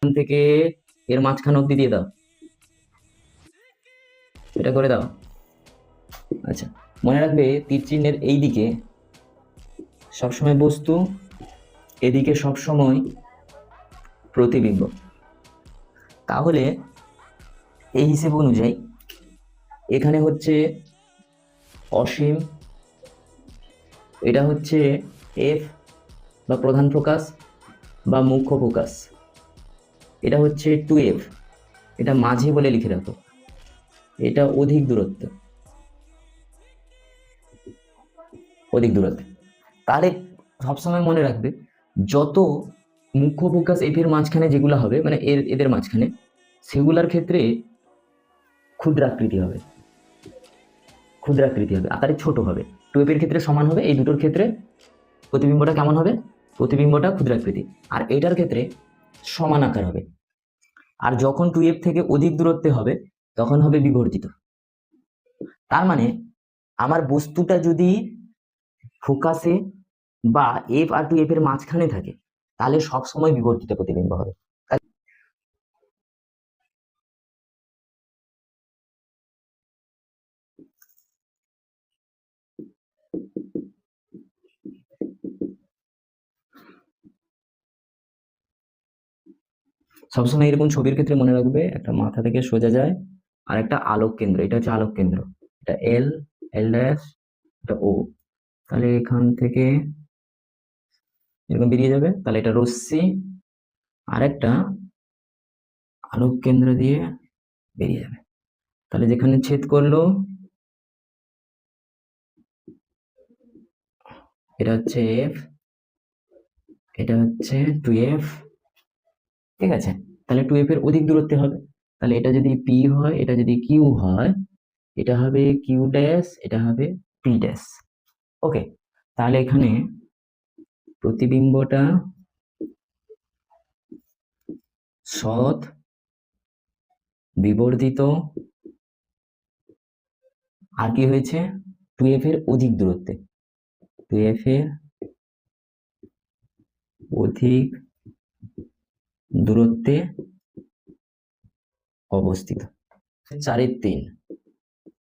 এখান থেকে এর মাঝখান অব্দি দিয়ে দাও, এটা করে দাও। আচ্ছা, মনে রাখবে তীর চিহ্নের এই দিকে সবসময় বস্তু, এদিকে সবসময় প্রতিবিম্ব। তাহলে এই হিসেব অনুযায়ী এখানে হচ্ছে অসীম, এটা হচ্ছে এফ বা প্রধান ফোকাস বা মুখ্য ফোকাস, এটা হচ্ছে 2F, এটা মাঝে বলে লিখে রাখো, এটা অধিক দূরত্ব, অধিক দূরত্ব। তাহলে সবসময় মনে রাখবে যত মুখ্য ফোকাস এফ এর মাঝখানে যেগুলো হবে, মানে এদের মাঝখানে, সেগুলার ক্ষেত্রে ক্ষুদ্রাকৃতি হবে, ক্ষুদ্রাকৃতি হবে, আকারে ছোট হবে। 2F এর ক্ষেত্রে সমান হবে, এই দুটোর ক্ষেত্রে প্রতিবিম্বটা কেমন হবে? প্রতিবিম্বটা ক্ষুদ্রাকৃতি। আর এটার ক্ষেত্রে সমান আকার হবে। আর যখন 2F থেকে অধিক দূরত্বে হবে তখন হবে বিবর্ধিত। তার মানে আমার বস্তুটা যদি ফোকাসে বা এফ আর 2F এর মাঝখানে থাকে তাহলে সবসময় বিবর্ধিত প্রতিবিম্ব হবে। সবসময় এরকম ছবির ক্ষেত্রে মনে রাখবে একটা মাথা থেকে সোজা যায় আর একটা আলোক কেন্দ্র, এটা হচ্ছে আলোক কেন্দ্র, এটা এল, এল ড্যাশ, এটা ও। তাহলে এখান থেকে এরকম বেরিয়ে যাবে, তাহলে এটা রশ্মি আর একটা আলোক কেন্দ্র দিয়ে বেরিয়ে যাবে। তাহলে যেখানে ছেদ করলো এটা হচ্ছে এফ, এটা হচ্ছে 2F, ঠিক আছে? তাহলে 2F এর অধিক দূরত্বে হবে, তাহলে এটা যদি পি হয়, এটা যদি কিউ হয়, এটা হবে কিউ ড্যাশ, এটা হবে পি ড্যাশ। ওকে, তাহলে এখানে প্রতিবিম্বটা সৎ, বিবর্ধিত, আর কি হয়েছে? 2F এর অধিক দূরত্বে, 2F এর অধিক দূরত্বে অবস্থিত। 4-3